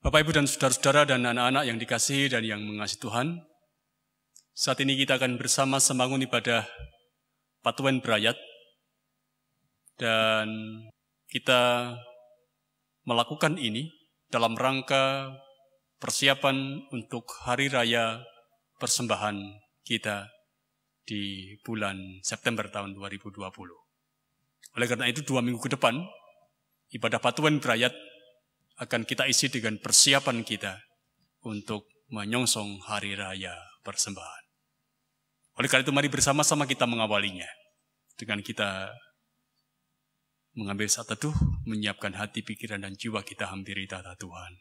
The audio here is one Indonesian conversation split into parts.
Bapak, Ibu, dan saudara-saudara dan anak-anak yang dikasihi dan yang mengasihi Tuhan, saat ini kita akan bersama-sama membangun ibadah Patuan Berayat, dan kita melakukan ini dalam rangka persiapan untuk Hari Raya Persembahan kita di bulan September tahun 2020. Oleh karena itu, 2 minggu ke depan, ibadah Patuan Berayat akan kita isi dengan persiapan kita untuk menyongsong Hari Raya Persembahan. Oleh karena itu, mari bersama-sama kita mengawalinya dengan kita mengambil saat teduh, menyiapkan hati, pikiran, dan jiwa kita hampiri tahta Tuhan.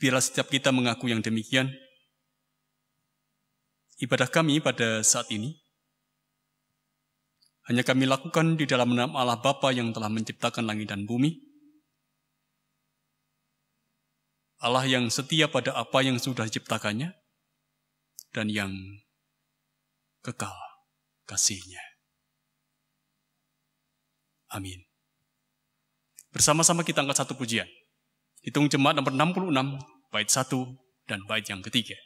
Biarlah setiap kita mengaku yang demikian. Ibadah kami pada saat ini hanya kami lakukan di dalam nama Allah Bapa yang telah menciptakan langit dan bumi, Allah yang setia pada apa yang sudah diciptakannya, dan yang kekal kasih-Nya. Amin. Bersama-sama kita angkat satu pujian. Hitung jemaat nomor 66, bait 1 dan bait yang ketiga.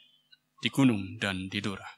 Di gunung dan di Dora.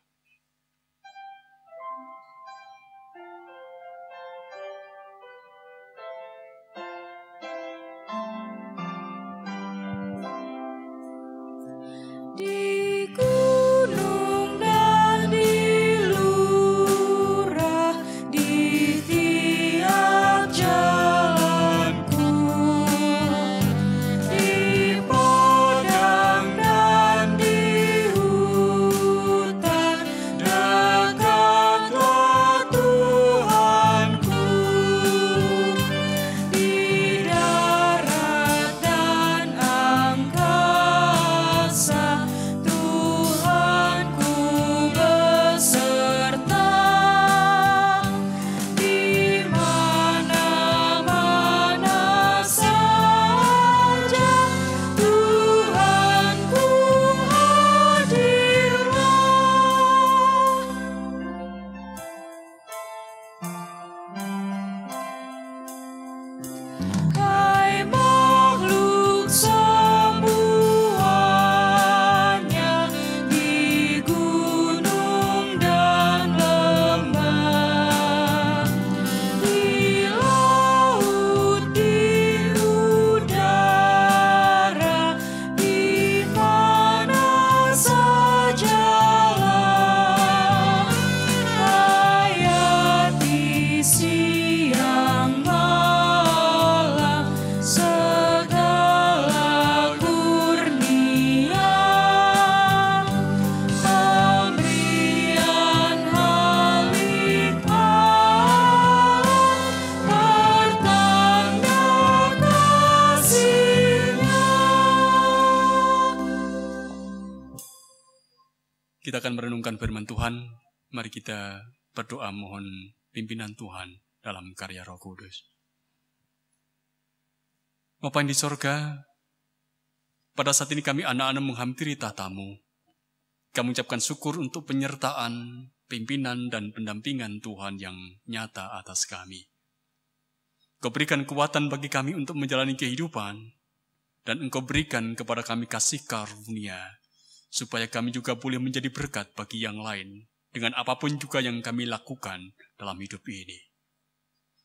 Kita akan merenungkan firman Tuhan. Mari kita berdoa mohon pimpinan Tuhan dalam karya Roh Kudus. Bapa yang di sorga, pada saat ini kami anak-anak menghampiri tahta-Mu. Kami ucapkan syukur untuk penyertaan, pimpinan, dan pendampingan Tuhan yang nyata atas kami. Kau berikan kekuatan bagi kami untuk menjalani kehidupan, dan Engkau berikan kepada kami kasih karunia, supaya kami juga boleh menjadi berkat bagi yang lain dengan apapun juga yang kami lakukan dalam hidup ini.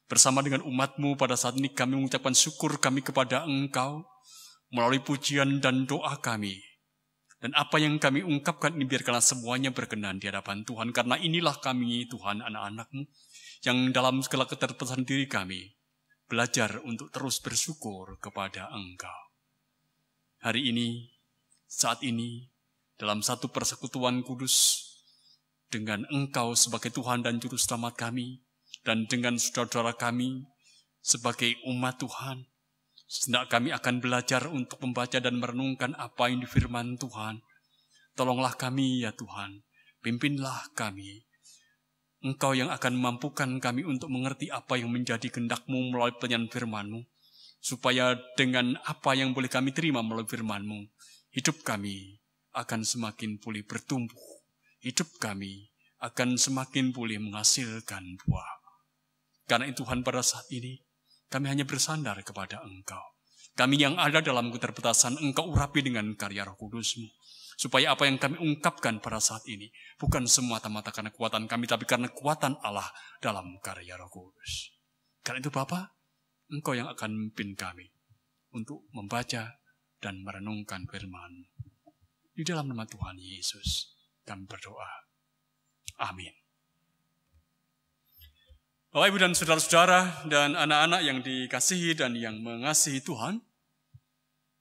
Bersama dengan umat-Mu pada saat ini kami mengucapkan syukur kami kepada Engkau melalui pujian dan doa kami. Dan apa yang kami ungkapkan ini biarkanlah semuanya berkenan di hadapan Tuhan. Karena inilah kami Tuhan anak-anak-Mu yang dalam segala keterbatasan diri kami belajar untuk terus bersyukur kepada Engkau. Hari ini, saat ini, dalam satu persekutuan kudus, dengan Engkau sebagai Tuhan dan Juru Selamat kami, dan dengan saudara-saudara kami sebagai umat Tuhan, sejenak kami akan belajar untuk membaca dan merenungkan apa yang di firman Tuhan. Tolonglah kami ya Tuhan, pimpinlah kami. Engkau yang akan memampukan kami untuk mengerti apa yang menjadi kehendak-Mu melalui penyampaian firman-Mu, supaya dengan apa yang boleh kami terima melalui firman-Mu, hidup kami akan semakin pulih bertumbuh. Hidup kami akan semakin boleh menghasilkan buah. Karena itu Tuhan, pada saat ini kami hanya bersandar kepada Engkau. Kami yang ada dalam keterbatasan, Engkau urapi dengan karya Roh Kudus-Mu. Supaya apa yang kami ungkapkan pada saat ini bukan semata-mata karena kekuatan kami, tapi karena kekuatan Allah dalam karya Roh Kudus. Karena itu Bapa, Engkau yang akan memimpin kami untuk membaca dan merenungkan firman. Di dalam nama Tuhan Yesus kami berdoa. Amin. Bapak, Ibu dan saudara-saudara dan anak-anak yang dikasihi dan yang mengasihi Tuhan,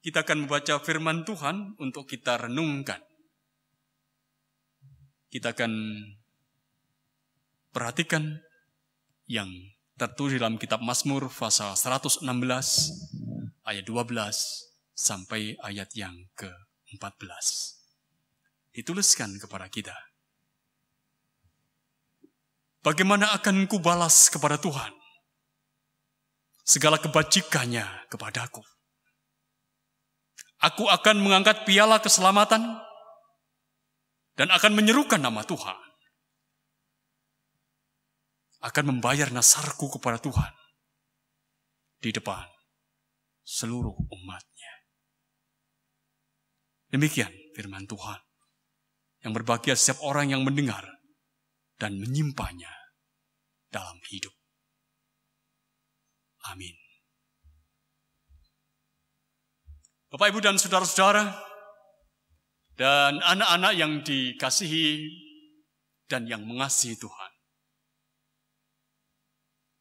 kita akan membaca firman Tuhan untuk kita renungkan. Kita akan perhatikan yang tertulis dalam kitab Mazmur pasal 116 ayat 12 sampai ayat yang ke-14. Dituliskan kepada kita. Bagaimana akan kubalas kepada Tuhan segala kebajikannya kepadaku? Aku akan mengangkat piala keselamatan dan akan menyerukan nama Tuhan. Akan membayar nasarku kepada Tuhan di depan seluruh umatnya. Demikian firman Tuhan yang berbahagia setiap orang yang mendengar dan menyimpannya dalam hidup. Amin. Bapak, Ibu dan saudara-saudara dan anak-anak yang dikasihi dan yang mengasihi Tuhan.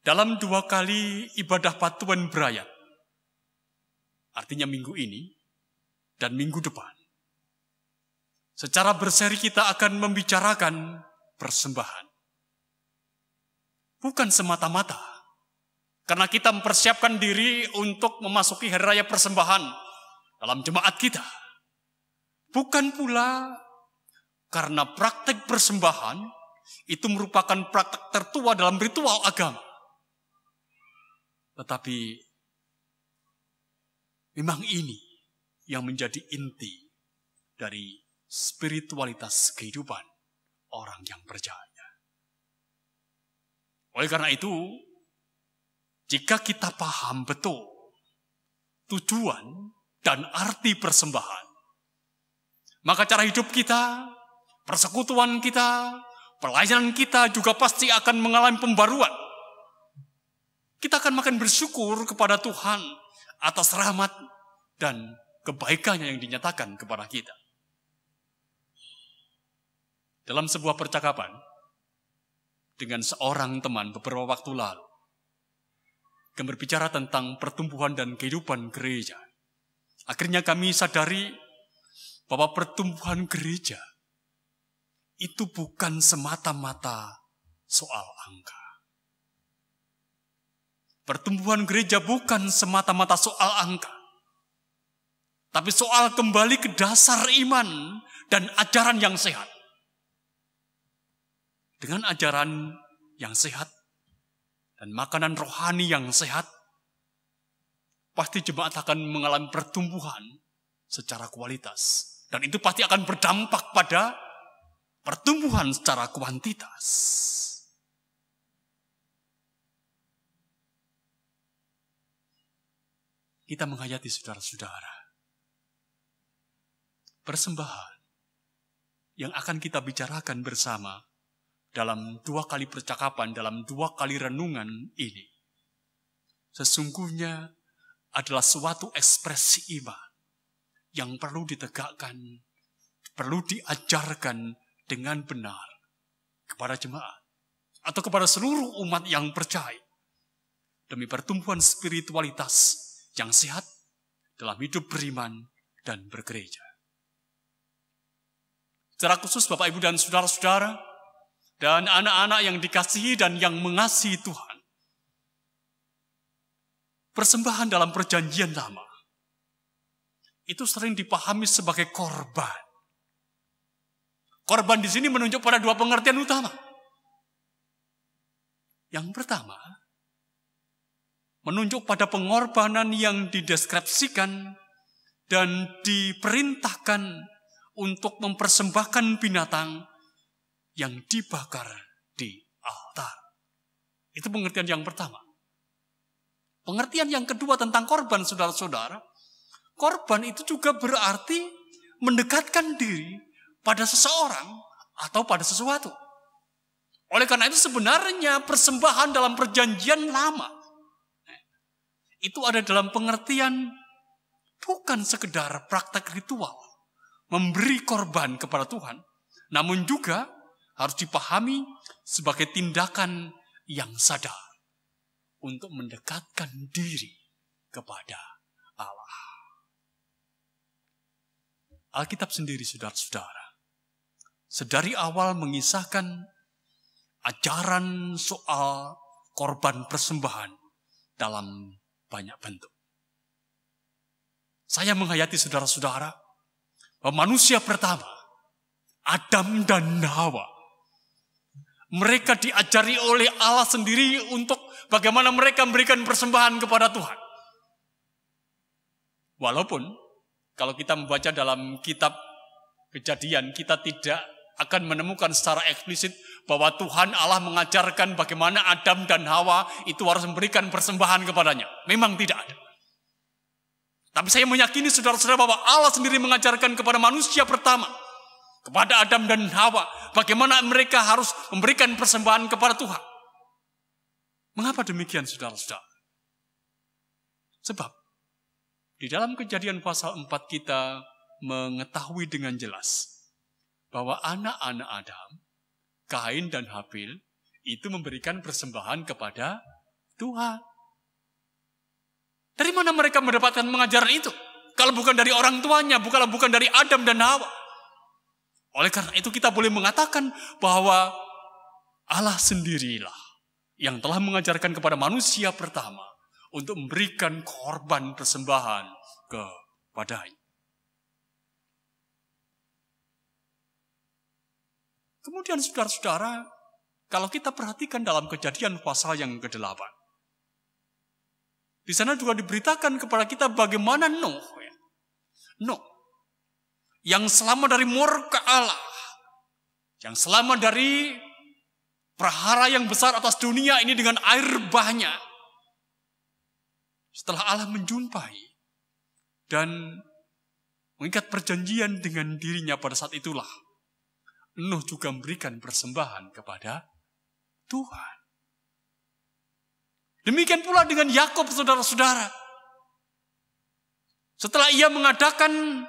Dalam 2 kali ibadah Patuan Berayat, artinya minggu ini dan minggu depan, secara berseri kita akan membicarakan persembahan. Bukan semata-mata karena kita mempersiapkan diri untuk memasuki hari raya persembahan dalam jemaat kita. Bukan pula karena praktek persembahan itu merupakan praktek tertua dalam ritual agama. Tetapi memang ini yang menjadi inti dari spiritualitas kehidupan orang yang percaya. Oleh karena itu, jika kita paham betul tujuan dan arti persembahan, maka cara hidup kita, persekutuan kita, pelayanan kita juga pasti akan mengalami pembaruan. Kita akan makin bersyukur kepada Tuhan atas rahmat dan kebaikannya yang dinyatakan kepada kita. Dalam sebuah percakapan dengan seorang teman beberapa waktu lalu, kami berbicara tentang pertumbuhan dan kehidupan gereja. Akhirnya kami sadari bahwa pertumbuhan gereja itu bukan semata-mata soal angka. Pertumbuhan gereja bukan semata-mata soal angka, tapi soal kembali ke dasar iman dan ajaran yang sehat. Dengan ajaran yang sehat dan makanan rohani yang sehat, pasti jemaat akan mengalami pertumbuhan secara kualitas. Dan itu pasti akan berdampak pada pertumbuhan secara kuantitas. Kita menghayati saudara-saudara. Persembahan yang akan kita bicarakan bersama dalam 2 kali percakapan, dalam 2 kali renungan ini, sesungguhnya adalah suatu ekspresi iman yang perlu ditegakkan, perlu diajarkan dengan benar kepada jemaat atau kepada seluruh umat yang percaya demi pertumbuhan spiritualitas yang sehat dalam hidup beriman dan bergereja. Secara khusus Bapak, Ibu dan saudara-saudara dan anak-anak yang dikasihi dan yang mengasihi Tuhan, persembahan dalam perjanjian lama itu sering dipahami sebagai korban. Korban di sini menunjuk pada 2 pengertian utama. Yang pertama, menunjuk pada pengorbanan yang dideskripsikan dan diperintahkan untuk mempersembahkan binatang yang dibakar di altar. Itu pengertian yang pertama. Pengertian yang kedua tentang korban, saudara-saudara. Korban itu juga berarti mendekatkan diri pada seseorang atau pada sesuatu. Oleh karena itu sebenarnya persembahan dalam perjanjian lama itu ada dalam pengertian bukan sekedar praktek ritual memberi korban kepada Tuhan, namun juga harus dipahami sebagai tindakan yang sadar untuk mendekatkan diri kepada Allah. Alkitab sendiri, saudara-saudara, sedari awal mengisahkan ajaran soal korban persembahan dalam banyak bentuk. Saya menghayati saudara-saudara bahwa manusia pertama, Adam dan Hawa, mereka diajari oleh Allah sendiri untuk bagaimana mereka memberikan persembahan kepada Tuhan. Walaupun kalau kita membaca dalam kitab Kejadian, kita tidak akan menemukan secara eksplisit bahwa Tuhan Allah mengajarkan bagaimana Adam dan Hawa itu harus memberikan persembahan kepadanya. Memang tidak ada. Tapi saya meyakini saudara-saudara bahwa Allah sendiri mengajarkan kepada manusia pertama, kepada Adam dan Hawa, bagaimana mereka harus memberikan persembahan kepada Tuhan. Mengapa demikian, saudara-saudara? Sebab di dalam Kejadian pasal 4 kita mengetahui dengan jelas bahwa anak-anak Adam, Kain dan Habil, itu memberikan persembahan kepada Tuhan. Dari mana mereka mendapatkan pengajaran itu? Kalau bukan dari orang tuanya, bukan dari Adam dan Hawa. Oleh karena itu kita boleh mengatakan bahwa Allah sendirilah yang telah mengajarkan kepada manusia pertama untuk memberikan korban persembahan kepadanya. Kemudian saudara-saudara, kalau kita perhatikan dalam Kejadian pasal yang ke-8, di sana juga diberitakan kepada kita bagaimana Nuh yang selamat dari murka Allah, yang selamat dari prahara yang besar atas dunia ini dengan air banyak. Setelah Allah menjumpai dan mengikat perjanjian dengan dirinya pada saat itulah, Nuh juga memberikan persembahan kepada Tuhan. Demikian pula dengan Yakub, saudara-saudara. Setelah ia mengadakan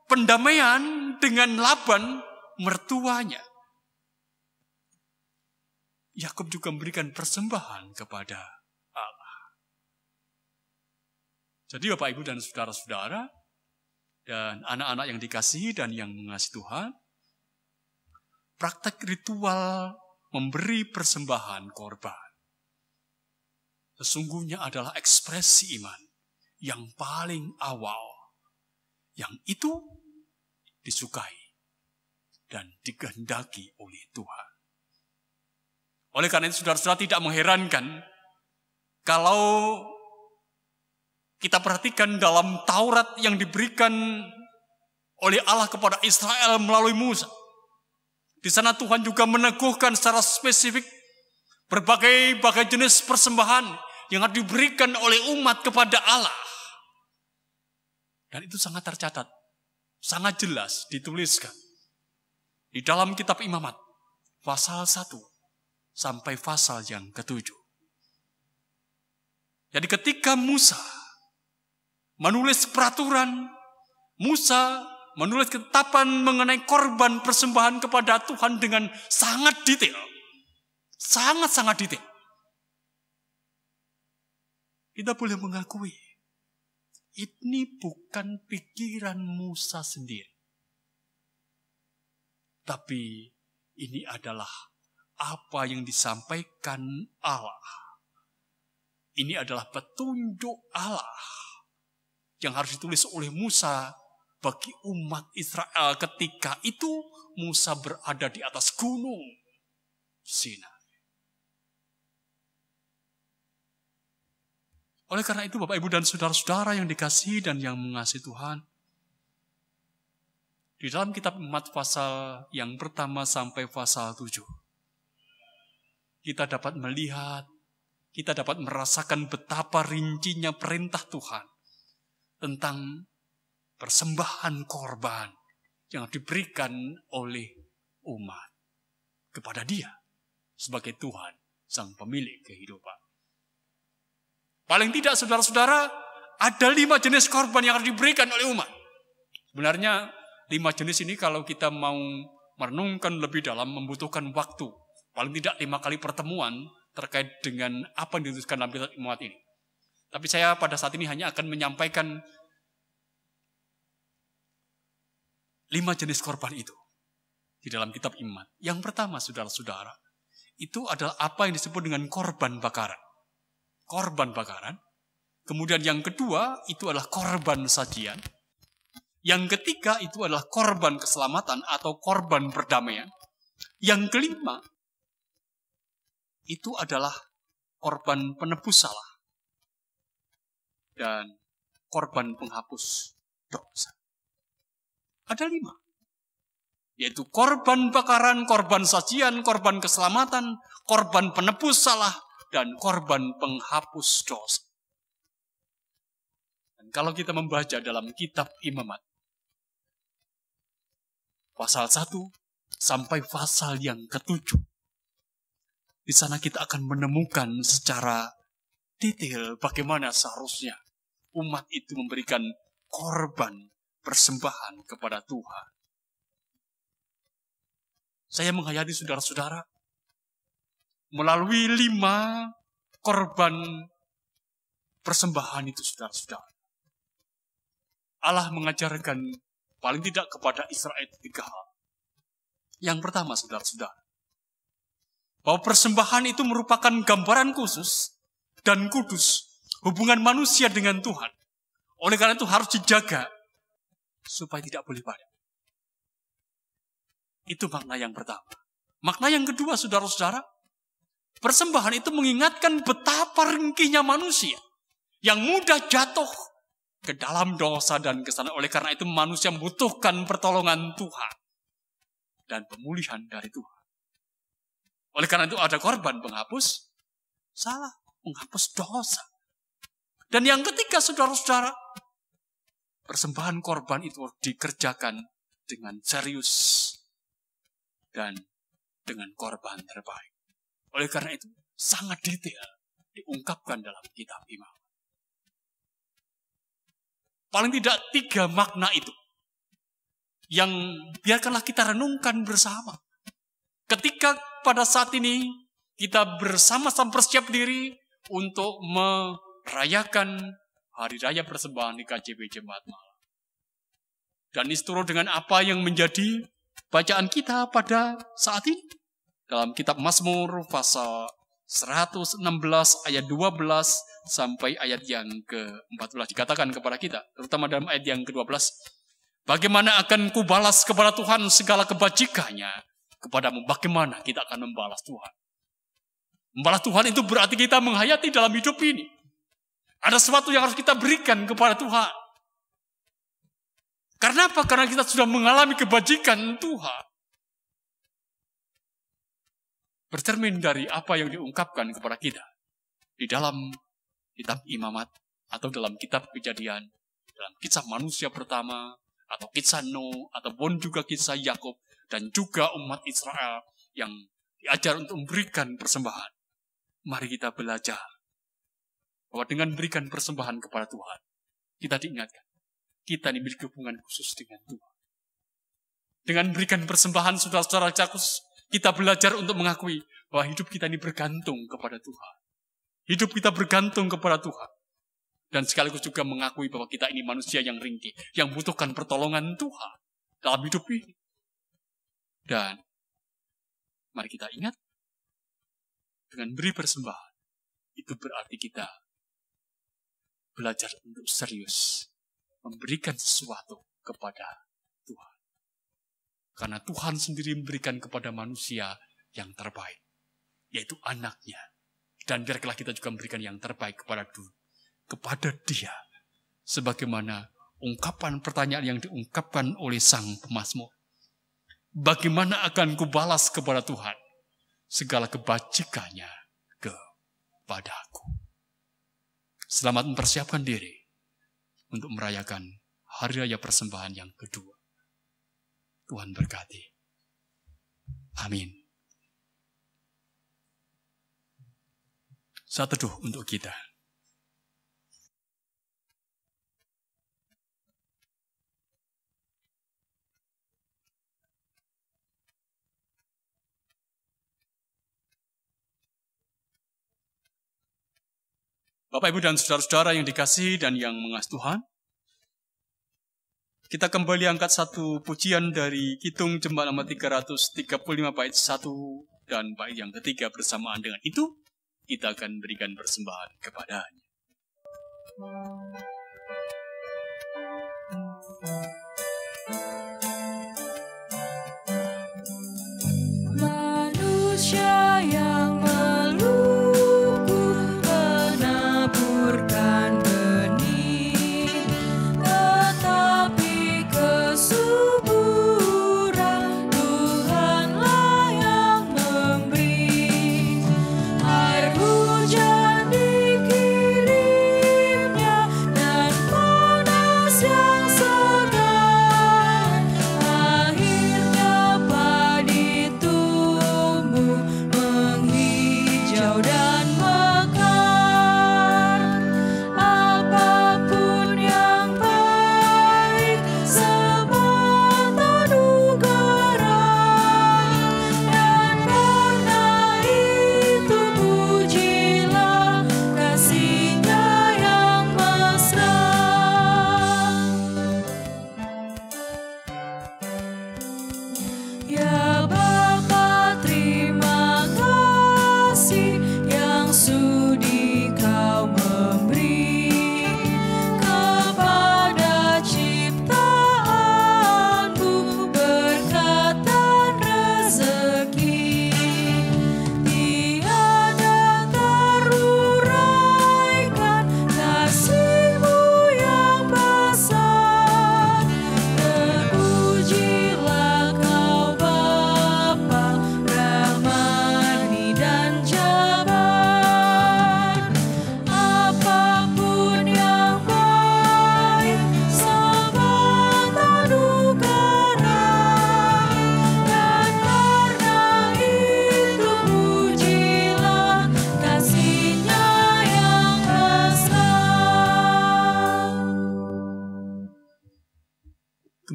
pendamaian dengan Laban, mertuanya, Yakub juga memberikan persembahan kepada Allah. Jadi Bapak, Ibu, dan saudara-saudara, dan anak-anak yang dikasihi dan yang mengasihi Tuhan, praktek ritual memberi persembahan korban sesungguhnya adalah ekspresi iman yang paling awal, yang itu disukai dan dikehendaki oleh Tuhan. Oleh karena itu saudara-saudara, tidak mengherankan kalau kita perhatikan dalam Taurat yang diberikan oleh Allah kepada Israel melalui Musa. Di sana Tuhan juga meneguhkan secara spesifik berbagai jenis persembahan yang harus diberikan oleh umat kepada Allah. Dan itu sangat tercatat, sangat jelas dituliskan di dalam kitab Imamat, pasal 1 sampai pasal yang ke-7. Jadi ketika Musa menulis peraturan, Musa menulis ketetapan mengenai korban persembahan kepada Tuhan dengan sangat detail. Sangat-sangat detail. Kita boleh mengakui, ini bukan pikiran Musa sendiri. Tapi ini adalah apa yang disampaikan Allah. Ini adalah petunjuk Allah yang harus ditulis oleh Musa bagi umat Israel ketika itu Musa berada di atas gunung Sinai. Oleh karena itu Bapak, Ibu, dan saudara-saudara yang dikasihi dan yang mengasihi Tuhan, Di dalam kitab Imamat pasal yang pertama sampai pasal 7. Kita dapat melihat, kita dapat merasakan betapa rincinya perintah Tuhan tentang persembahan korban yang diberikan oleh umat kepada Dia sebagai Tuhan, Sang Pemilik kehidupan. Paling tidak saudara-saudara, ada 5 jenis korban yang harus diberikan oleh umat. Sebenarnya 5 jenis ini kalau kita mau merenungkan lebih dalam membutuhkan waktu. Paling tidak 5 kali pertemuan terkait dengan apa yang dituliskan dalam kitab Imamat ini. Tapi saya pada saat ini hanya akan menyampaikan 5 jenis korban itu di dalam kitab Imamat. Yang pertama, saudara-saudara, itu adalah apa yang disebut dengan korban bakaran. Korban bakaran. Kemudian yang kedua, itu adalah korban sajian. Yang ketiga, itu adalah korban keselamatan atau korban perdamaian. Yang kelima, itu adalah korban penebus salah. Dan korban penghapus dosa. Ada 5. Yaitu korban bakaran, korban sajian, korban keselamatan, korban penebus salah, dan korban penghapus dosa. Dan kalau kita membaca dalam kitab Imamat, pasal 1 sampai pasal yang ke-7, di sana kita akan menemukan secara detail bagaimana seharusnya umat itu memberikan korban persembahan kepada Tuhan. Saya menghayati saudara-saudara, melalui 5 korban persembahan itu saudara-saudara, Allah mengajarkan paling tidak kepada Israel 3 hal. Yang pertama saudara-saudara, bahwa persembahan itu merupakan gambaran khusus dan kudus hubungan manusia dengan Tuhan. Oleh karena itu harus dijaga supaya tidak boleh padam. Itu makna yang pertama. Makna yang kedua saudara-saudara, persembahan itu mengingatkan betapa ringkihnya manusia yang mudah jatuh ke dalam dosa dan kesalahan. Oleh karena itu manusia membutuhkan pertolongan Tuhan dan pemulihan dari Tuhan. Oleh karena itu ada korban penghapus salah, penghapus dosa. Dan yang ketiga saudara-saudara, persembahan korban itu dikerjakan dengan serius dan dengan korban terbaik. Oleh karena itu sangat detail diungkapkan dalam kitab Imamat. Paling tidak 3 makna itu yang biarkanlah kita renungkan bersama. Ketika pada saat ini kita bersama-sama bersiap diri untuk merayakan hari raya persembahan di KJP Jemaat Malam. Dan seturut dengan apa yang menjadi bacaan kita pada saat ini. Dalam kitab Mazmur pasal 116 ayat 12 sampai ayat yang ke-14 dikatakan kepada kita, terutama dalam ayat yang ke-12, bagaimana akan kubalas kepada Tuhan segala kebajikannya kepadamu, bagaimana kita akan membalas Tuhan. Membalas Tuhan itu berarti kita menghayati dalam hidup ini ada sesuatu yang harus kita berikan kepada Tuhan. Karena apa? Karena kita sudah mengalami kebajikan Tuhan. Bercermin dari apa yang diungkapkan kepada kita di dalam kitab Imamat atau dalam kitab Kejadian, dalam kisah manusia pertama atau kisah Nuh ataupun juga kisah Yakub dan juga umat Israel yang diajar untuk memberikan persembahan. Mari kita belajar bahwa dengan memberikan persembahan kepada Tuhan, kita diingatkan kita memiliki hubungan khusus dengan Tuhan. Dengan memberikan persembahan saudara-saudara cakus, kita belajar untuk mengakui bahwa hidup kita ini bergantung kepada Tuhan. Hidup kita bergantung kepada Tuhan. Dan sekaligus juga mengakui bahwa kita ini manusia yang ringkih, yang membutuhkan pertolongan Tuhan dalam hidup ini. Dan mari kita ingat, dengan beri persembahan, itu berarti kita belajar untuk serius memberikan sesuatu kepada Tuhan. Karena Tuhan sendiri memberikan kepada manusia yang terbaik, yaitu anaknya. Dan biarlah kita juga memberikan yang terbaik kepada Dia, sebagaimana ungkapan pertanyaan yang diungkapkan oleh sang pemazmur. Bagaimana akan kubalas kepada Tuhan segala kebajikannya kepadaku? Selamat mempersiapkan diri untuk merayakan hari raya persembahan yang kedua. Tuhan berkati. Amin. Saat teduh untuk kita. Bapak, Ibu, dan saudara-saudara yang dikasihi dan yang mengasihi Tuhan, kita kembali angkat satu pujian dari Kidung Jemaat nomor 335 bait 1 dan bait yang ketiga. Bersamaan dengan itu, kita akan berikan persembahan kepadanya. Manusia yang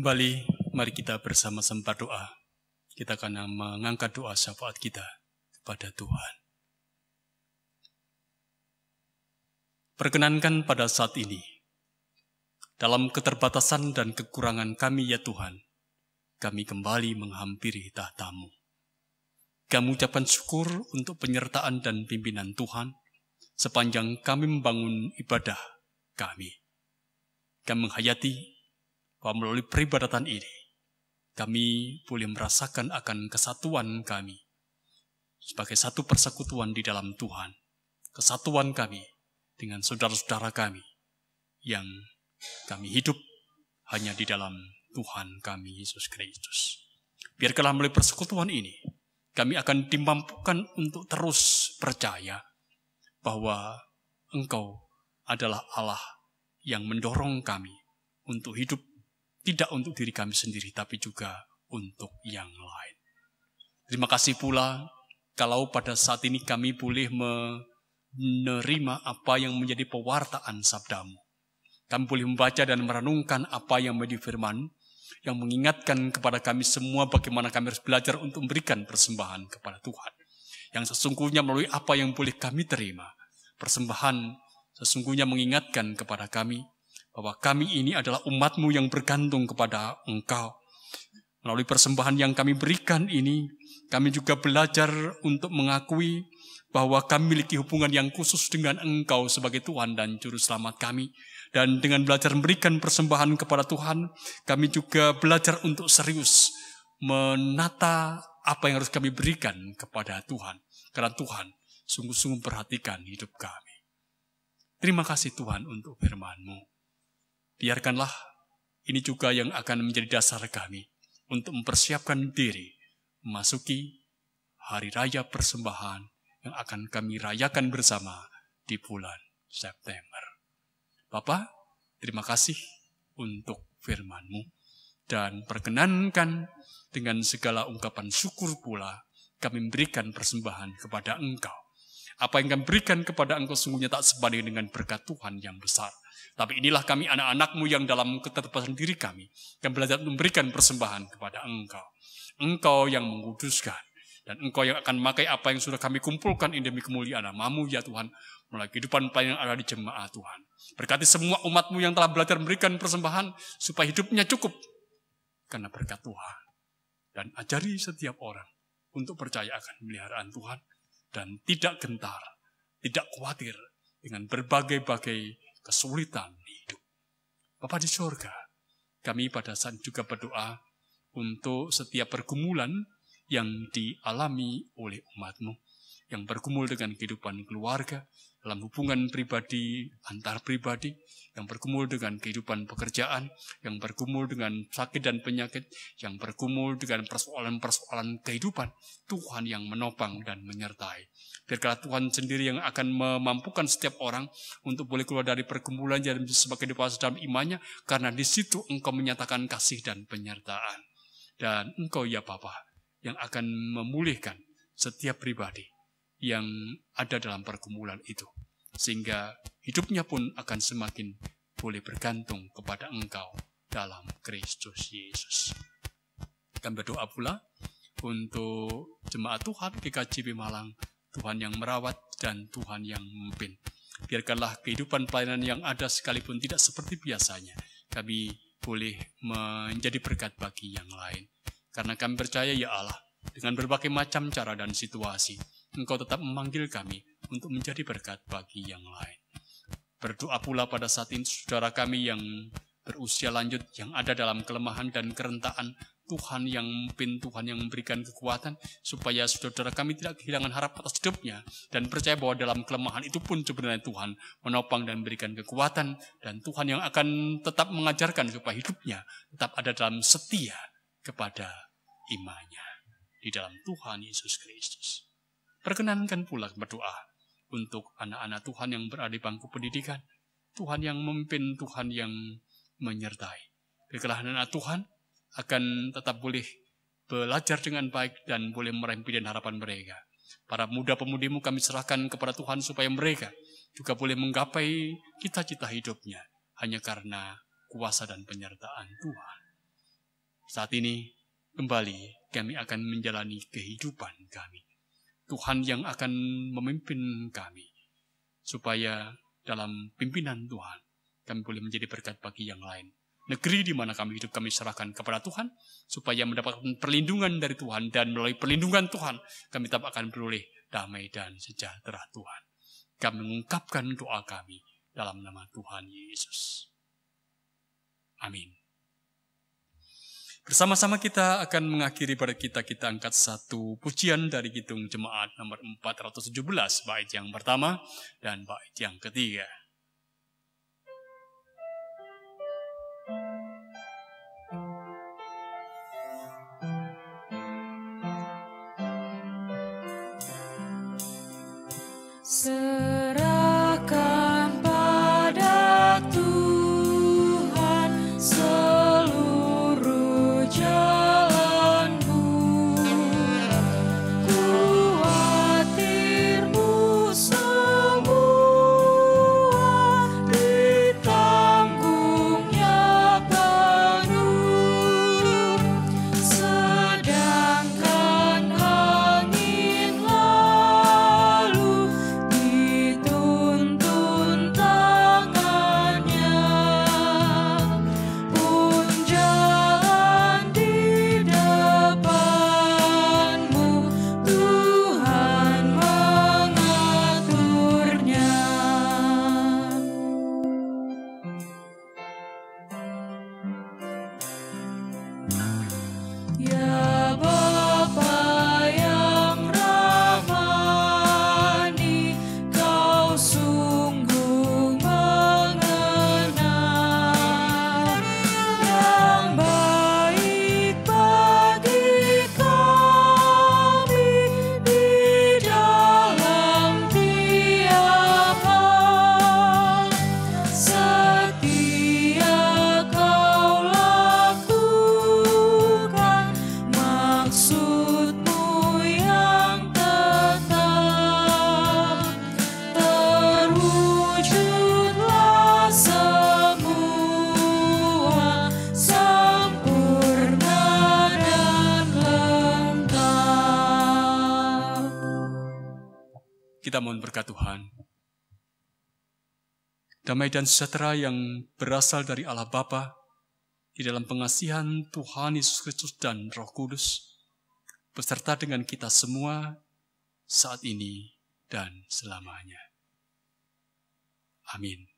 Kembali, mari kita bersama-sama berdoa. Kita akan mengangkat doa syafaat kita kepada Tuhan. Perkenankan pada saat ini, dalam keterbatasan dan kekurangan kami ya Tuhan, kami kembali menghampiri tahta-Mu. Kami ucapkan syukur untuk penyertaan dan pimpinan Tuhan sepanjang kami membangun ibadah kami. Kami menghayati bahwa melalui peribadatan ini, kami boleh merasakan akan kesatuan kami sebagai satu persekutuan di dalam Tuhan. Kesatuan kami dengan saudara-saudara kami yang kami hidup hanya di dalam Tuhan kami, Yesus Kristus. Biarkanlah melalui persekutuan ini, kami akan dimampukan untuk terus percaya bahwa Engkau adalah Allah yang mendorong kami untuk hidup, tidak untuk diri kami sendiri, tapi juga untuk yang lain. Terima kasih pula kalau pada saat ini kami boleh menerima apa yang menjadi pewartaan sabda-Mu. Kami boleh membaca dan merenungkan apa yang menjadi firman, yang mengingatkan kepada kami semua bagaimana kami harus belajar untuk memberikan persembahan kepada Tuhan. Yang sesungguhnya melalui apa yang boleh kami terima, persembahan sesungguhnya mengingatkan kepada kami bahwa kami ini adalah umat-Mu yang bergantung kepada Engkau. Melalui persembahan yang kami berikan ini, kami juga belajar untuk mengakui bahwa kami memiliki hubungan yang khusus dengan Engkau sebagai Tuhan dan Juru Selamat kami. Dan dengan belajar memberikan persembahan kepada Tuhan, kami juga belajar untuk serius menata apa yang harus kami berikan kepada Tuhan. Karena Tuhan sungguh-sungguh perhatikan hidup kami. Terima kasih Tuhan untuk firman-Mu. Biarkanlah ini juga yang akan menjadi dasar kami untuk mempersiapkan diri memasuki hari raya persembahan yang akan kami rayakan bersama di bulan September. Bapa, terima kasih untuk firman-Mu dan perkenankan dengan segala ungkapan syukur pula kami memberikan persembahan kepada Engkau. Apa yang kami berikan kepada Engkau sungguhnya tak sebanding dengan berkat Tuhan yang besar. Tapi inilah kami anak-anak-Mu yang dalam keterbatasan diri kami belajar memberikan persembahan kepada Engkau. Engkau yang menguduskan. Dan Engkau yang akan memakai apa yang sudah kami kumpulkan ini demi kemuliaan nama-Mu ya Tuhan. Melalui kehidupan pelayanan yang ada di jemaat Tuhan. Berkati semua umat-Mu yang telah belajar memberikan persembahan supaya hidupnya cukup. Karena berkat Tuhan. Dan ajari setiap orang untuk percaya akan pemeliharaan Tuhan. Dan tidak gentar, tidak khawatir dengan berbagai-bagai kesulitan hidup. Bapa di surga, kami pada saat juga berdoa untuk setiap pergumulan yang dialami oleh umat-Mu, yang bergumul dengan kehidupan keluarga, dalam hubungan pribadi, antar pribadi, yang bergumul dengan kehidupan pekerjaan, yang bergumul dengan sakit dan penyakit, yang bergumul dengan persoalan-persoalan kehidupan, Tuhan yang menopang dan menyertai. Biarlah Tuhan sendiri yang akan memampukan setiap orang untuk boleh keluar dari pergumulan dan sebagai dewasa dalam imannya, karena di situ Engkau menyatakan kasih dan penyertaan. Dan Engkau ya Bapa, yang akan memulihkan setiap pribadi yang ada dalam pergumulan itu. Sehingga hidupnya pun akan semakin boleh bergantung kepada Engkau dalam Kristus Yesus. Kami berdoa pula untuk jemaat Tuhan GKJB Malang, Tuhan yang merawat dan Tuhan yang memimpin. Biarkanlah kehidupan pelayanan yang ada sekalipun tidak seperti biasanya, kami boleh menjadi berkat bagi yang lain. Karena kami percaya ya Allah, dengan berbagai macam cara dan situasi, Engkau tetap memanggil kami untuk menjadi berkat bagi yang lain. Berdoa pula pada saat ini saudara kami yang berusia lanjut, yang ada dalam kelemahan dan kerentaan, Tuhan yang memimpin, Tuhan yang memberikan kekuatan, supaya saudara kami tidak kehilangan harap atas hidupnya, dan percaya bahwa dalam kelemahan itu pun sebenarnya Tuhan menopang dan memberikan kekuatan, dan Tuhan yang akan tetap mengajarkan supaya hidupnya tetap ada dalam setia kepada imannya di dalam Tuhan Yesus Kristus. Perkenankan pula berdoa untuk anak-anak Tuhan yang berada di bangku pendidikan, Tuhan yang memimpin, Tuhan yang menyertai. Biarlah anak Tuhan akan tetap boleh belajar dengan baik dan boleh meraih impian harapan mereka. Para muda-pemudi-Mu kami serahkan kepada Tuhan supaya mereka juga boleh menggapai cita-cita hidupnya hanya karena kuasa dan penyertaan Tuhan. Saat ini kembali kami akan menjalani kehidupan kami. Tuhan yang akan memimpin kami, supaya dalam pimpinan Tuhan kami boleh menjadi berkat bagi yang lain. Negeri di mana kami hidup kami serahkan kepada Tuhan, supaya mendapatkan perlindungan dari Tuhan, dan melalui perlindungan Tuhan kami tetap akan beroleh damai dan sejahtera Tuhan. Kami mengungkapkan doa kami dalam nama Tuhan Yesus. Amin. Bersama-sama kita akan mengakhiri pada kita angkat satu pujian dari Kidung Jemaat nomor 417, bait yang pertama dan bait yang ketiga. Serahkan pada Tuhan seluruh jalanmu, khawatirmu semua ditanggungnya. Kita mohon berkat Tuhan. Damai dan sejahtera yang berasal dari Allah Bapa, di dalam pengasihan Tuhan Yesus Kristus dan Roh Kudus, beserta dengan kita semua saat ini dan selamanya. Amin.